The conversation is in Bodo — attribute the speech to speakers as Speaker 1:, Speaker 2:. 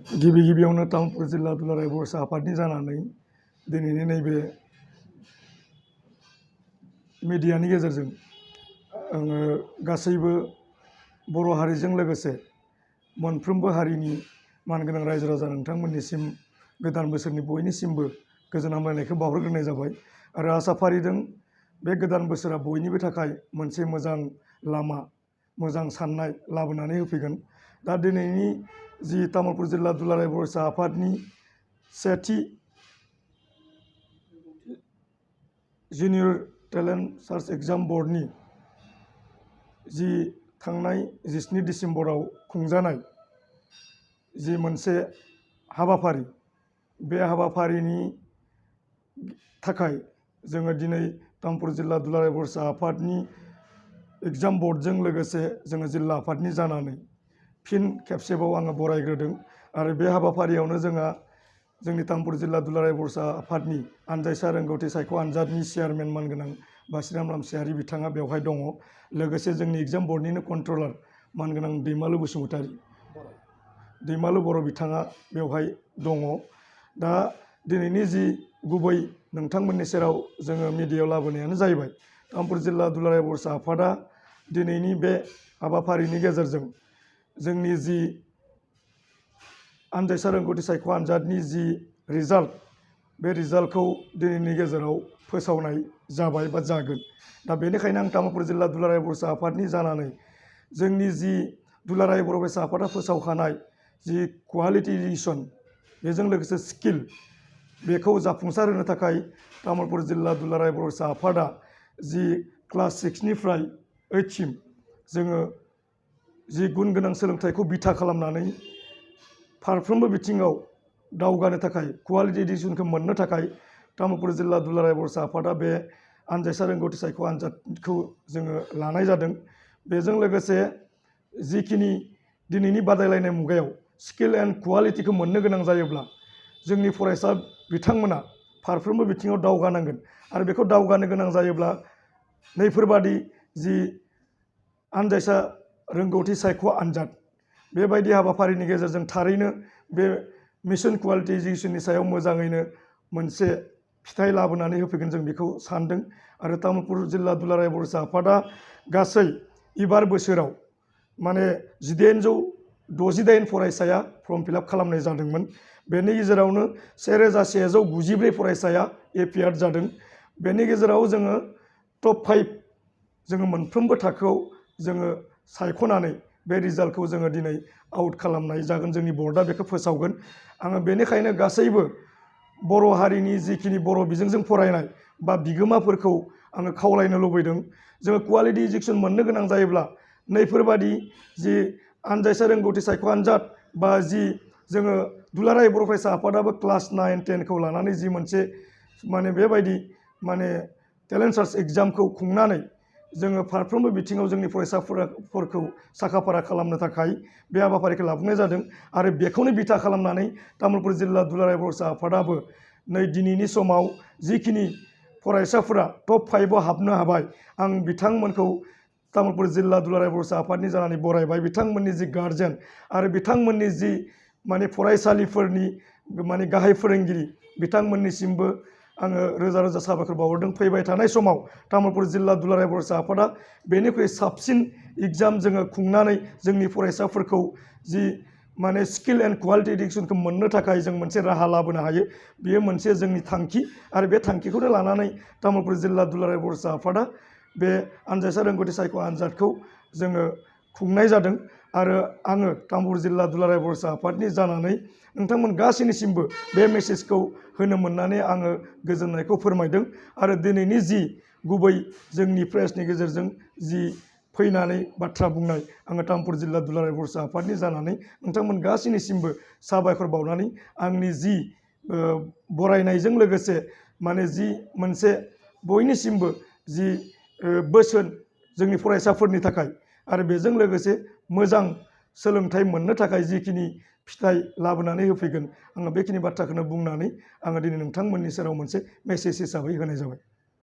Speaker 1: गिबि गिबियावनो तामुलपुर जिल्ला दुलाराय बर' आफादनि जानानै दिनैनि नैबे मिडियानि गेजेरजों आङो गासैबो बर' हारिजों लोगोसे मोनफ्रोमबो हारिनि मानगोनां रायजो राजा नोंथांमोननिसिम गोदान बोसोरनि बयनिसिमबो गोजोन हामलायनायखौ बावहरग्रोनाय जाबाय आरो आसा फारिदों बे गोदान बोसोरा बयनिबो थाखाय मोनसे मोजां लामा मोजां साननाय लाबोनानै होफैगोन। दा दिनैनि जि तामुलपुर जिल्ला दुलाराय बर' आफादनि सेथि जुनियर टेलेन्ट सार्च एग्जाम बर्डनि जि थांनाय 17 डिसेम्बराव खुंजानाय जि मोनसे हाबाफारि बे हाबाफारिनि थाखाय जोङो दिनै तामुलपुर जिल्ला दुलाराय बर' आफादनि एग्जाम बर्डजों लोगोसे जोङो जिल्ला आफादनि जानानै फिन खेबसेबाव आङो बरायग्रोदों आरो बे हाबाफारियावनो जोंनि तामुलपुर जिल्ला दुलाराय बर' आफादनि आनजायसा रोंगौथि सायख' आनजादनि चेयारमेन मानगोनां बासिराम रामसियारि बिथाङा बेवहाय दङ। लोगोसे जोंनि एग्जाम बर्डनिनो कन्ट्रलार मानगोनां दैमालु बसुमतारी दैमालु बर' बिथाङा बेवहाय दङ। दा दिनैनि जि गुबै नोंथांमोननि सेराव जोङो मिडियायाव लाबोनायानो जाहैबाय तामुलपुर जिल्ला दुलाराय बर' आफादा दिनैनि बे हाबाफारिनि गेजेरजों जोंनि जि आनजायसा रोंगौथि सायख' आनजादनि जि रिजाल्ट बे रिजाल्टखौ दिनैनि गेजेराव फोसावनाय जाबाय बा जागोन। दा बेनिखायनो आं तामुलपुर जिल्ला दुलाराय बर' आफादनि जानानै जोंनि जि दुलाराय बर' आफादा फोसावखानाय जि कुवालिटि एडुकेसन बेजों लोगोसे स्किल बेखौ जाफुंसार होनो थाखाय तामुलपुर जिल्ला दुलाराय बर' आफादा जि क्लास 6निफ्राय 8सिम जोङो जि गुन गोनां सोलोंथाइखौ बिथा खालामनानै फारफ्रोमबो बिथिङाव दावगानो थाखाय कुवालिटि एडुकेसनखौ मोननो थाखाय तामुलपुर जिल्ला दुलाराय बर' आफादा बे आनजायसा रोंगौथि सायख' आनजादखौ जोङो लानाय जादों। बेजों लोगोसे जिखिनि दिनैनि बादायलायनाय मुगायाव स्किल एन्ड कुवालिटिखौ मोननो गोनां जायोब्ला जोंनि फरायसा बिथांमोना फारफ्रोमबो बिथिङाव दावगानांगोन आरो बेखौ दावगानो गोनां जायोब्ला नैफोरबादि जि आनजायसा रोंगौथि सायख' आनजाद बेबायदि हाबाफारिनि गेजेरजों थारैनो बे मिशन कुवालिटि एडुकेसननि सायाव मोजाङैनो मोनसे फिथाइ लाबोनानै होफैगोन जों बेखौ सानदों आरो तामुलपुर जिल्ला दुलाराय बर' आफादा गासै एबार बोसोराव माने 1968 फरायसाया फर्म फिलआप खालामनाय जादोंमोन। बेनि गेजेरावनो 1194 फरायसाया एपिआर जादों। बेनि गेजेराव जोङो टप 5 जोङो मोनफ्रोमबो थाखोआव जोङो सायख'नानै बे रिजाल्टखौ जोङो दिनै आउट खालामनाय जागोन। जोंनि बर्डआ बेखौ फोसावगोन। आङो बेनिखायनो गासैबो बर' हारिनि जिखिनि बर' बिजोंजों फरायनाय बा बिगोमाफोरखौ आङो खावलायनो लुबैदों जोङो कुवालिटि एडुकेसन मोननो गोनां जायोब्ला नैफोरबादि जि आनजायसा रोंगौथि सायख' आनजाद बा जि जोङो दुलाराय बर' फरायसा आफादाबो क्लास 9, 10खौ लानानै जि मोनसे माने बेबायदि माने टेलेन्ट सार्च एग्जामखौ खुंनानै जोङो फारफ्रोमबो बिथिङाव जोंनि फरायसाफोरखौ साखा-फारा खालामनो थाखाय बे हाबाफारिखौ लाबोनाय जादों आरो बेखौनो बिथा खालामनानै तामुलपुर जिल्ला दुलाराय बर' आफादाबो नै दिनैनि समाव जिखिनि फरायसाफोरा टप 5आव हाबनो हाबाय आं बिथांमोनखौ तामुलपुर जिल्ला दुलाराय बर' आफादनि जानानै बरायबाय। बिथांमोननि जि गार्जेन आरो बिथांमोननि जि माने फरायसालिफोरनि माने गाहाय फोरोंगिरि बिथांमोननिसिमबो आङो रोजा रोजा साबायखर बावहरदों। फैबाय थानाय समाव तामुलपुर जिल्ला दुलाराय बर' आफादा बेनिख्रुइ साबसिन एग्जाम जोङो खुंनानै जोंनि फरायसाफोरखौ जि माने स्किल एन्ड कुवालिटि एडुकेसनखौ मोननो थाखाय जों मोनसे राहा लाबोनो हायो बेयो मोनसे जोंनि थांखि आरो बे थांखिखौनो लानानै तामुलपुर जिल्ला दुलाराय बर' आफादा बे आनजायसा रोंगौथि सायख' आनजादखौ जोङो खुंनाय जादों आरो आङो तामुलपुर जिल्ला दुलाराय बर' आफादनि जानानै नोंथांमोन गासैनिसिमबो बे मेसेजखौ होनो मोननानै आङो गोजोननायखौ फोरमायदों आरो दिनैनि जि गुबै जोंनि प्रेसनि गेजेरजों जि फैनानै बाथ्रा बुंनाय आङो तामुलपुर जिल्ला दुलाराय बर' आफादनि जानानै नोंथांमोन गासैनिसिमबो साबायखर बावनानै आंनि जि बरायनायजों लोगोसे माने जि मोनसे बयनिसिमबो जि बोसोन जोंनि फरायसाफोरनि थाखाय आरो बेजों लोगोसे मोजां सोलोंथाइ मोननो थाखाय जिखिनि फिथाइ लाबोनानै होफैगोन आङो बेखिनि बाथ्राखौनो बुंनानै आङो दिनै नोंथांमोननि सेराव मोनसे मेसेज हिसाबै होनाय जाबाय।